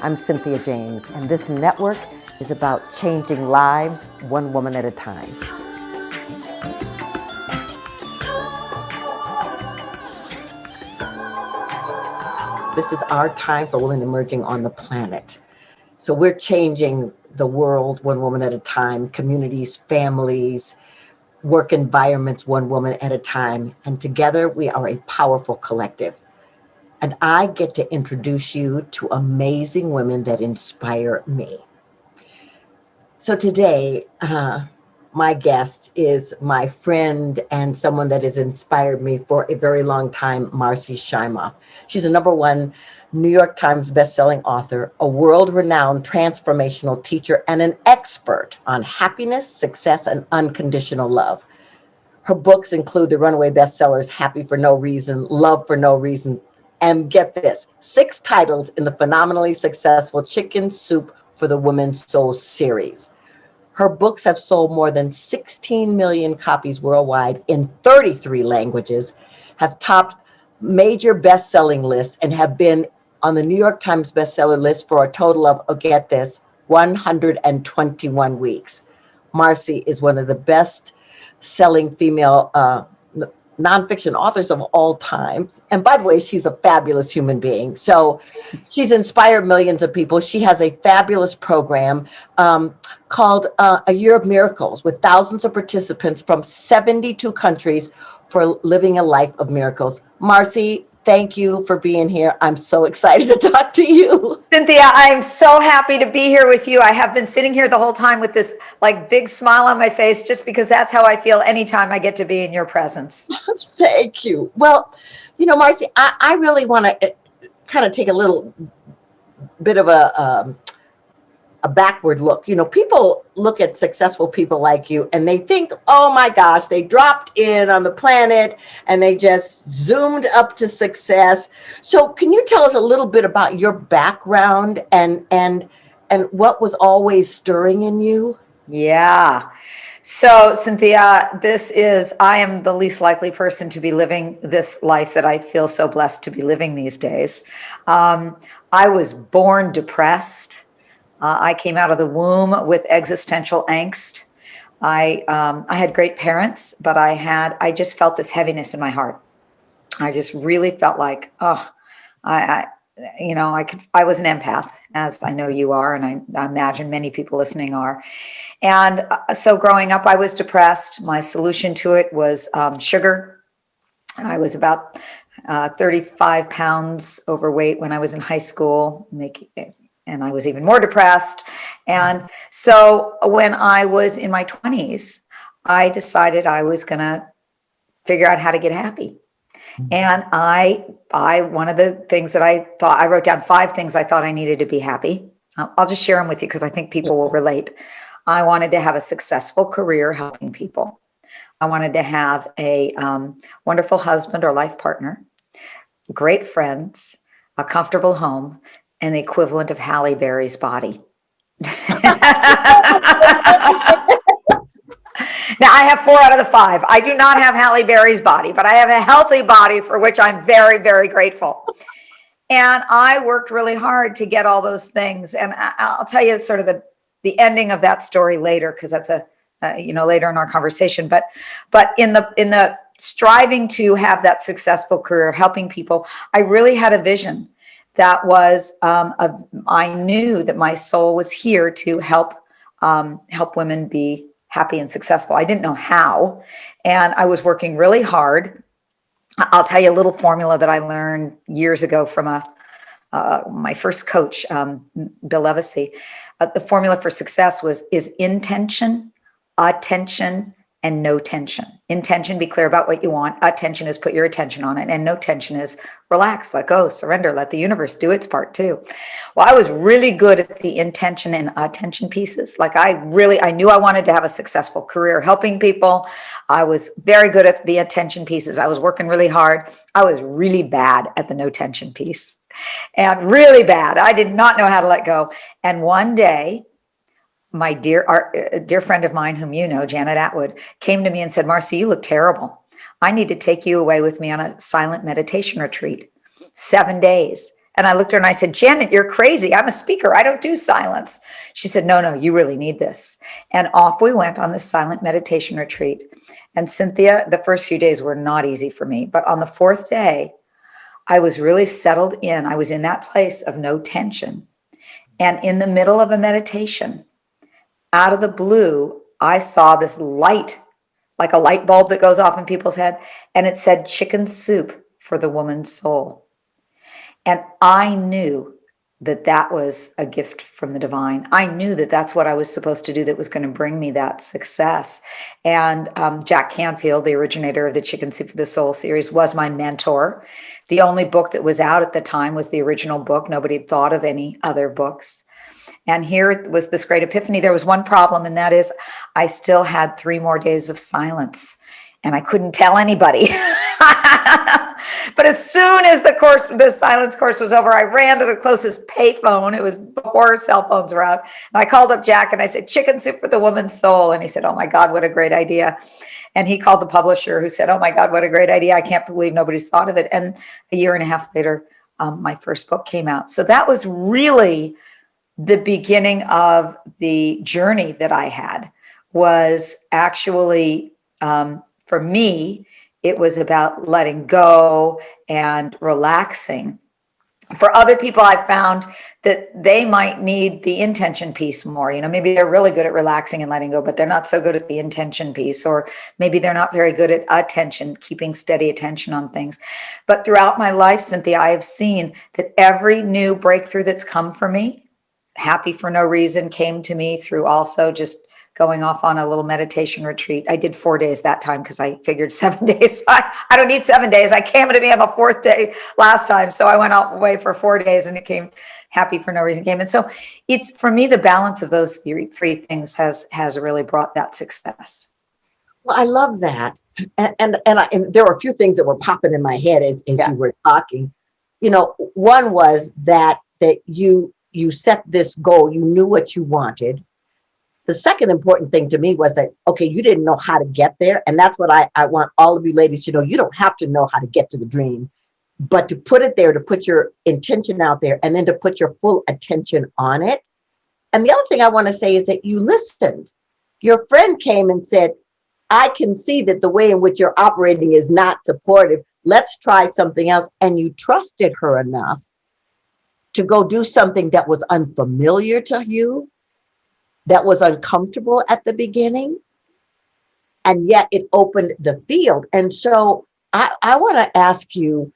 I'm Cynthia James, and this network is about changing lives one woman at a time. This is our time for women emerging on the planet. So we're changing the world one woman at a time, communities, families, work environments one woman at a time. And together we are a powerful collective. And I get to introduce you to amazing women that inspire me. So today, my guest is my friend and someone that has inspired me for a very long time, Marci Shimoff. She's a #1 New York Times bestselling author, a world-renowned transformational teacher, and an expert on happiness, success, and unconditional love. Her books include the runaway bestsellers, Happy for No Reason, Love for No Reason, and get this, 6 titles in the phenomenally successful Chicken Soup for the Women's Soul series. Her books have sold more than 16 million copies worldwide in 33 languages, have topped major best-selling lists, and have been on the New York Times bestseller list for a total of, oh, get this, 121 weeks. Marci is one of the best-selling female nonfiction authors of all time. And by the way, she's a fabulous human being. So she's inspired millions of people. She has a fabulous program called A Year of Miracles with thousands of participants from 72 countries for living a life of miracles. Marci, thank you for being here. I'm so excited to talk to you. Cynthia, I'm so happy to be here with you. I have been sitting here the whole time with this like big smile on my face, just because that's how I feel anytime I get to be in your presence. Thank you. Well, Marci, I really want to kind of take a little bit of a backward look. People look at successful people like you and they think, oh my gosh, they dropped in on the planet and they just zoomed up to success. So can you tell us a little bit about your background and what was always stirring in you? Yeah. So Cynthia, I am the least likely person to be living this life that I feel so blessed to be living these days. I was born depressed. I came out of the womb with existential angst. I had great parents, but I just felt this heaviness in my heart. I just really felt like, I was an empath, as I know you are, and I imagine many people listening are. And so growing up, I was depressed. My solution to it was sugar. I was about 35 pounds overweight when I was in high school, and I was even more depressed. And so when I was in my 20s, I decided I was going to figure out how to get happy. And one of the things that I wrote down 5 things I thought I needed to be happy. I'll just share them with you because I think people will relate. I wanted to have a successful career helping people. I wanted to have a wonderful husband or life partner, great friends, a comfortable home, and the equivalent of Halle Berry's body. Now, I have 4 out of the 5. I do not have Halle Berry's body, but I have a healthy body for which I'm very, very grateful. And I worked really hard to get all those things. And I'll tell you sort of the ending of that story later, because that's later in our conversation. But in the striving to have that successful career, helping people, I really had a vision that was, I knew that my soul was here to help women be happy and successful. I didn't know how, and I was working really hard. I'll tell you a little formula that I learned years ago from my first coach, Bill Levesey. The formula for success is intention, attention, and no tension. Intention, be clear about what you want. Attention is put your attention on it. And no tension is relax, let go, surrender, let the universe do its part too. Well, I was really good at the intention and attention pieces. Like I knew I wanted to have a successful career helping people. I was very good at the attention pieces. I was working really hard. I was really bad at the no tension piece, and really bad. I did not know how to let go. And one day, my dear friend of mine, whom you know, Janet Atwood, came to me and said, Marci, you look terrible. I need to take you away with me on a silent meditation retreat, 7 days. And I looked at her and I said, Janet, you're crazy. I'm a speaker. I don't do silence. She said, no, you really need this. And off we went on this silent meditation retreat. And Cynthia, the first few days were not easy for me. But on the fourth day, I was really settled in. I was in that place of no tension. And in the middle of a meditation, out of the blue, I saw this light, like a light bulb that goes off in people's head. And it said, chicken soup for the woman's soul. And I knew that that was a gift from the divine. I knew that that's what I was supposed to do that was going to bring me that success. And Jack Canfield, the originator of the Chicken Soup for the Soul series, was my mentor. The only book that was out at the time was the original book. Nobody had thought of any other books. And here was this great epiphany. There was one problem, and that is I still had 3 more days of silence, and I couldn't tell anybody. But as soon as the silence course was over, I ran to the closest payphone. It was before cell phones were out. And I called up Jack and I said, chicken soup for the woman's soul. And he said, oh my God, what a great idea. And he called the publisher who said, oh my God, what a great idea. I can't believe nobody's thought of it. And a year and a half later, my first book came out. So that was really the beginning of the journey that I had. Was actually, for me, it was about letting go and relaxing. For other people, I found that they might need the intention piece more. Maybe they're really good at relaxing and letting go, but they're not so good at the intention piece. Or maybe they're not very good at attention, keeping steady attention on things. But throughout my life, Cynthia, I have seen that every new breakthrough that's come for me, Happy for No Reason, came to me through also just going off on a little meditation retreat. I did 4 days that time because I figured 7 days. I don't need 7 days. I came to me on the 4th day last time. So I went away for 4 days and it came Happy for No Reason came. And so it's, for me, the balance of those three things has really brought that success. Well, I love that. And there were a few things that were popping in my head as you were talking. One was that you set this goal, you knew what you wanted. The second important thing to me was that, okay, you didn't know how to get there. And that's what I want all of you ladies to know. You don't have to know how to get to the dream, but to put it there, to put your intention out there, and then to put your full attention on it. And the other thing I want to say is that you listened. Your friend came and said, I can see that the way in which you're operating is not supportive. Let's try something else. And you trusted her enough to go do something that was unfamiliar to you, that was uncomfortable at the beginning, and yet it opened the field. And so I want to ask you,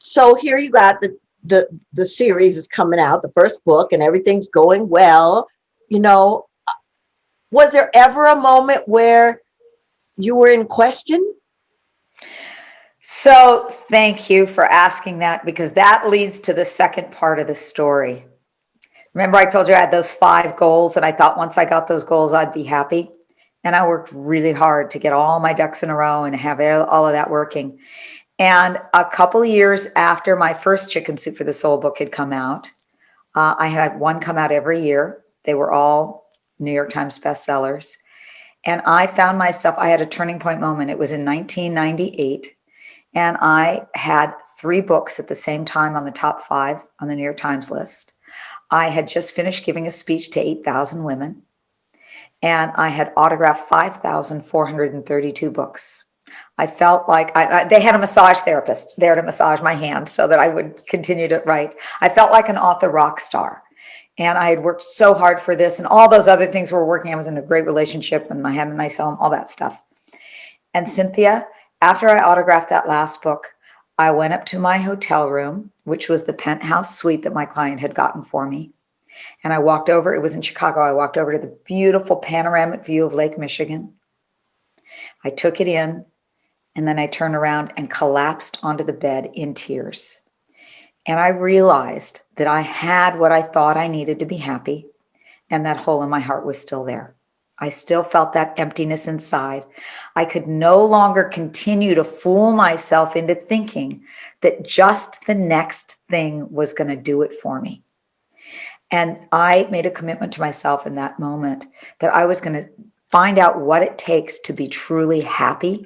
so here you got the series is coming out, the first book, and everything's going well. Was there ever a moment where you were in question? So thank you for asking that, because that leads to the second part of the story. Remember, I told you I had those 5 goals, and I thought once I got those goals, I'd be happy. And I worked really hard to get all my ducks in a row and have all of that working. And a couple of years after my first Chicken Soup for the Soul book had come out, I had one come out every year. They were all New York Times bestsellers. And I found myself, I had a turning point moment. It was in 1998. And I had 3 books at the same time on the top 5 on the New York Times list. I had just finished giving a speech to 8,000 women, and I had autographed 5,432 books. I felt like they had a massage therapist there to massage my hands so that I would continue to write. I felt like an author rock star, and I had worked so hard for this, and all those other things were working. I was in a great relationship, and I had a nice home, all that stuff. And Cynthia, after I autographed that last book, I went up to my hotel room, which was the penthouse suite that my client had gotten for me. And I walked over, it was in Chicago. I walked over to the beautiful panoramic view of Lake Michigan. I took it in, and then I turned around and collapsed onto the bed in tears. And I realized that I had what I thought I needed to be happy, and that hole in my heart was still there. I still felt that emptiness inside. I could no longer continue to fool myself into thinking that just the next thing was going to do it for me. And I made a commitment to myself in that moment that I was going to find out what it takes to be truly happy,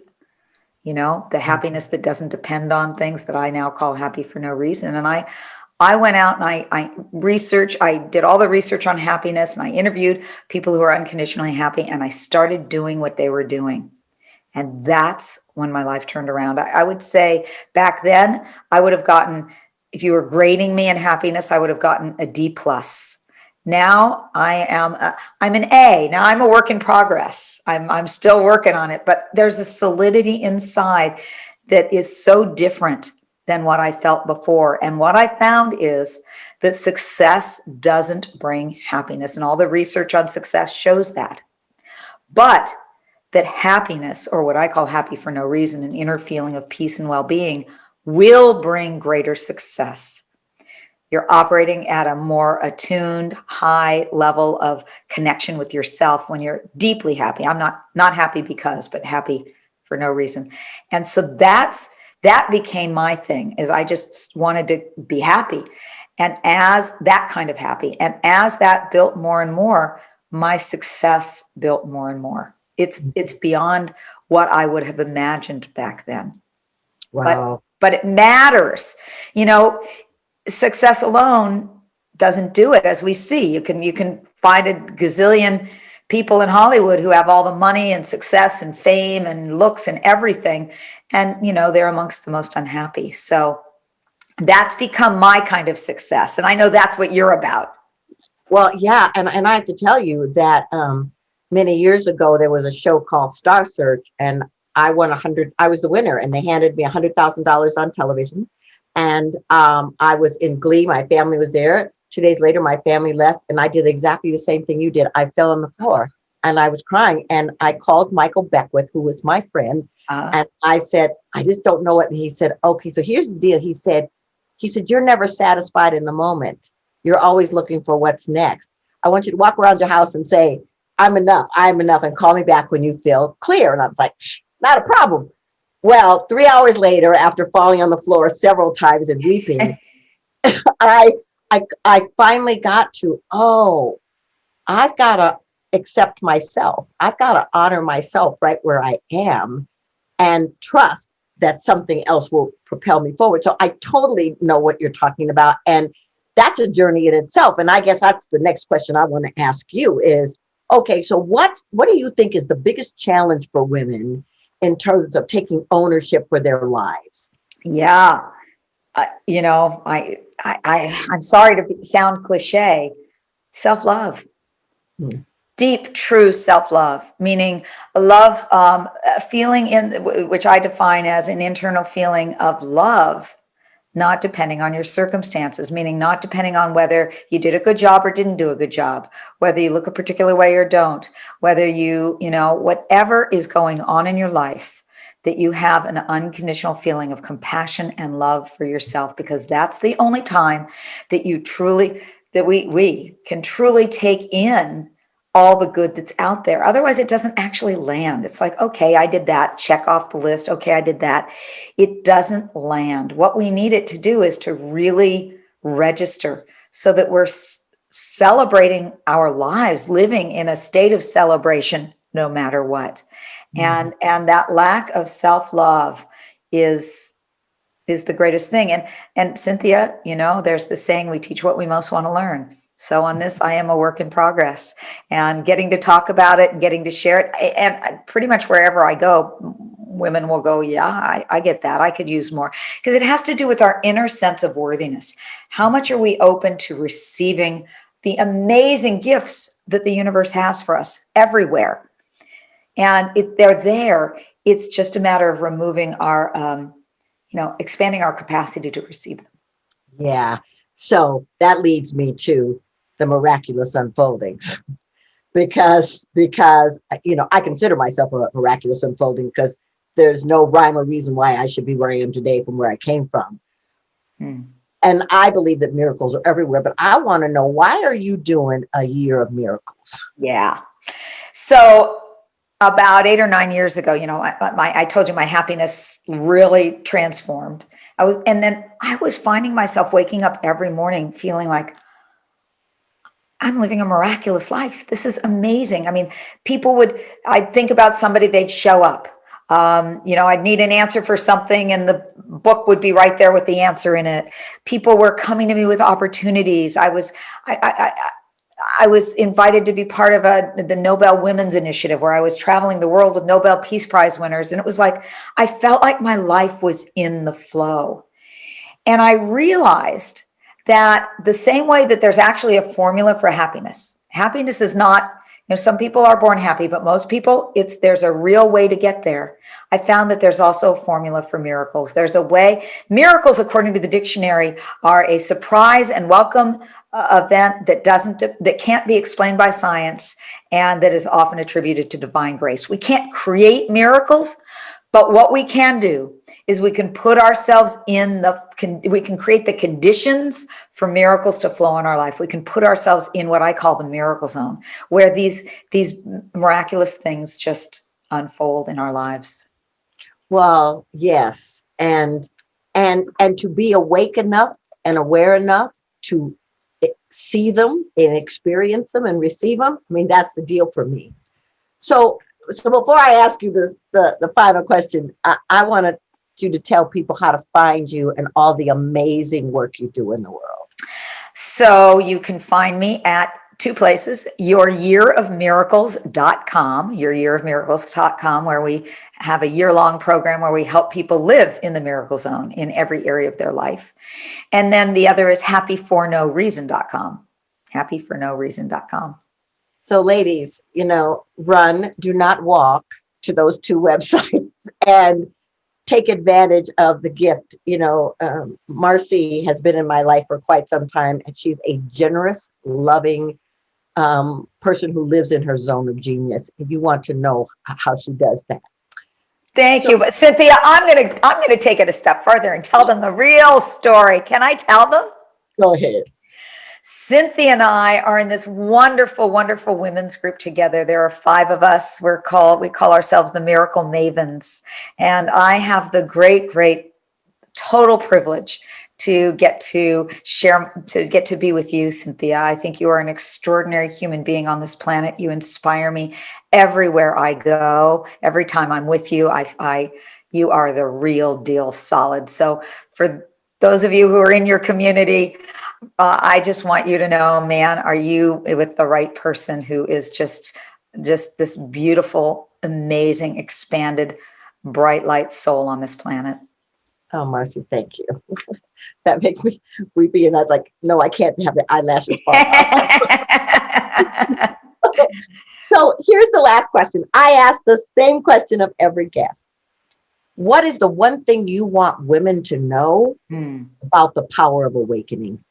the happiness that doesn't depend on things that I now call happy for no reason. And I went out and I did all the research on happiness, and I interviewed people who are unconditionally happy, and I started doing what they were doing. And that's when my life turned around. I would say back then, I would have gotten, if you were grading me in happiness, I would have gotten a D plus. Now I'm an A. Now I'm a work in progress. I'm still working on it, but there's a solidity inside that is so different than what I felt before. And what I found is that success doesn't bring happiness. And all the research on success shows that. But that happiness, or what I call happy for no reason, an inner feeling of peace and well-being, will bring greater success. You're operating at a more attuned, high level of connection with yourself when you're deeply happy. I'm not happy because, but happy for no reason. And so that became my thing, is I just wanted to be happy. And as that kind of happy, and as that built more and more, my success built more and more. It's beyond what I would have imagined back then. Wow. But it matters. Success alone doesn't do it, as we see. You can find a gazillion people in Hollywood who have all the money and success and fame and looks and everything. And, they're amongst the most unhappy. So that's become my kind of success. And I know that's what you're about. Well, yeah. And I have to tell you that many years ago, there was a show called Star Search, and I was the winner, and they handed me $100,000 on television. And I was in glee. My family was there. 2 days later, my family left, and I did exactly the same thing you did. I fell on the floor and I was crying, and I called Michael Beckwith, who was my friend. And I said, I just don't know it. And he said, okay, so here's the deal. He said, you're never satisfied in the moment. You're always looking for what's next. I want you to walk around your house and say, I'm enough, and call me back when you feel clear. And I was like, not a problem. Well, 3 hours later, after falling on the floor several times and weeping, I finally got to, I've got to accept myself. I've got to honor myself right where I am and trust that something else will propel me forward. So I totally know what you're talking about. And that's a journey in itself. And I guess that's the next question I want to ask you is, okay, so what do you think is the biggest challenge for women in terms of taking ownership for their lives? Yeah. I'm sorry to sound cliche. Self-love. Deep, true self-love, meaning a love, a feeling which I define as an internal feeling of love, not depending on your circumstances, meaning not depending on whether you did a good job or didn't do a good job, whether you look a particular way or don't, whether whatever is going on in your life, that you have an unconditional feeling of compassion and love for yourself, because that's the only time that we can truly take in all the good that's out there. Otherwise, it doesn't actually land. It's like, okay, I did that, check off the list. Okay, I did that. It doesn't land. What we need it to do is to really register so that we're celebrating our lives, living in a state of celebration, no matter what. And that lack of self-love is the greatest thing. And Cynthia, there's the saying, we teach what we most want to learn. So on this, I am a work in progress, and getting to talk about it and getting to share it. And pretty much wherever I go, women will go, yeah, I get that. I could use more, because it has to do with our inner sense of worthiness. How much are we open to receiving the amazing gifts that the universe has for us everywhere? And they're there. It's just a matter of removing our, expanding our capacity to receive them. Yeah. So that leads me to the miraculous unfoldings, because I consider myself a miraculous unfolding, because there's no rhyme or reason why I should be where I am today from where I came from. And I believe that miracles are everywhere, but I want to know, why are you doing a year of miracles? Yeah. So about 8 or 9 years ago, I told you my happiness really transformed. And then I was finding myself waking up every morning feeling like I'm living a miraculous life. This is amazing. I mean, I'd think about somebody, they'd show up. I'd need an answer for something and the book would be right there with the answer in it. People were coming to me with opportunities. I was invited to be part of the Nobel Women's Initiative, where I was traveling the world with Nobel Peace Prize winners. And it was like, I felt like my life was in the flow. And I realized that the same way that there's actually a formula for happiness, happiness is not, some people are born happy, but most people, there's a real way to get there. I found that there's also a formula for miracles. There's a way. Miracles, according to the dictionary, are a surprise and welcome event that can't be explained by science, and that is often attributed to divine grace. We can't create miracles, but what we can do is we can put ourselves we can create the conditions for miracles to flow in our life. We can put ourselves in what I call the miracle zone, where these miraculous things just unfold in our lives. Well, yes. And to be awake enough and aware enough to see them and experience them and receive them. I mean, that's the deal for me. So before I ask you the final question, I wanted you to tell people how to find you and all the amazing work you do in the world. So you can find me at two places, youryearofmiracles.com, where we have a year-long program where we help people live in the miracle zone in every area of their life. And then the other is happyfornoreason.com, happyfornoreason.com. So ladies, run, do not walk to those two websites and take advantage of the gift. Marci has been in my life for quite some time, and she's a generous, loving person who lives in her zone of genius. If you want to know how she does that. Thank you. But Cynthia, I'm gonna take it a step further and tell them the real story. Can I tell them? Go ahead. Cynthia and I are in this wonderful, wonderful women's group together. There are 5 of us. We call ourselves the Miracle Mavens. And I have the great, great total privilege to get to be with you, Cynthia. I think you are an extraordinary human being on this planet. You inspire me everywhere I go. Every time I'm with you, you are the real deal, solid. So for those of you who are in your community, I just want you to know, man, are you with the right person who is just this beautiful, amazing, expanded, bright light soul on this planet. Oh, Marci, thank you. That makes me weepy. And I was like, no, I can't have the eyelashes fall off. So here's the last question. I ask the same question of every guest. What is the one thing you want women to know about the power of awakening?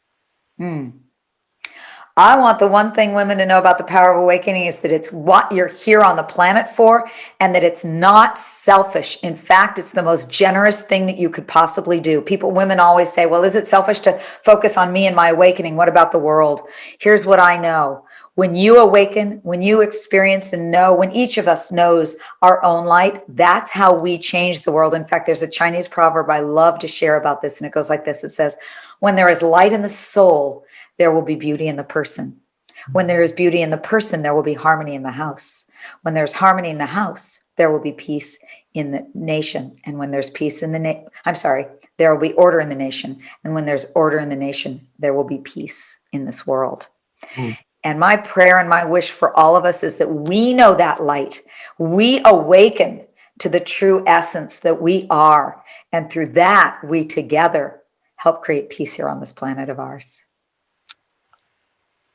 I want the one thing women to know about the power of awakening is that it's what you're here on the planet for, and that it's not selfish. In fact, it's the most generous thing that you could possibly do. Women always say, well, is it selfish to focus on me and my awakening? What about the world? Here's what I know. When you awaken, when you experience and know, when each of us knows our own light, that's how we change the world. In fact, there's a Chinese proverb I love to share about this, and it goes like this. It says, when there is light in the soul, there will be beauty in the person. When there is beauty in the person, there will be harmony in the house. When there's harmony in the house, there will be peace in the nation. And when there's peace in the there will be order in the nation. And when there's order in the nation, there will be peace in this world. And my prayer and my wish for all of us is that we know that light. We awaken to the true essence that we are. And through that, we together help create peace here on this planet of ours.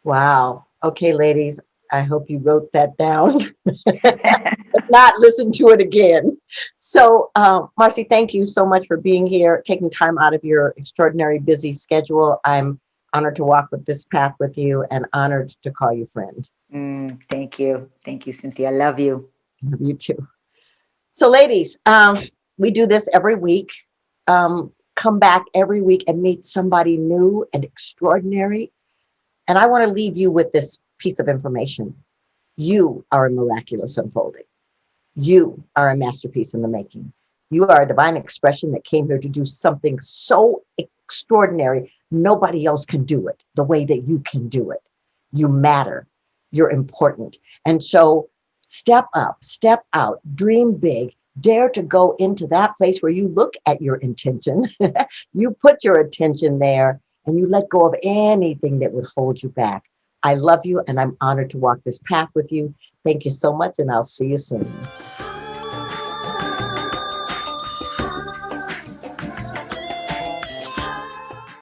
Wow. Okay, ladies, I hope you wrote that down. If not, listen to it again. So, Marci, thank you so much for being here, taking time out of your extraordinary busy schedule. I'm honored to walk with this path with you and honored to call you friend. Thank you. Thank you, Cynthia. I love you. Love you too. So, ladies, we do this every week. Come back every week and meet somebody new and extraordinary. And I want to leave you with this piece of information. You are a miraculous unfolding. You are a masterpiece in the making. You are a divine expression that came here to do something so extraordinary. Nobody else can do it the way that you can do it. You matter. You're important. And so step up, step out, dream big, Dare to go into that place where you look at your intention, you put your attention there, and you let go of anything that would hold you back. I love you, and I'm honored to walk this path with you. Thank you so much, and I'll see you soon.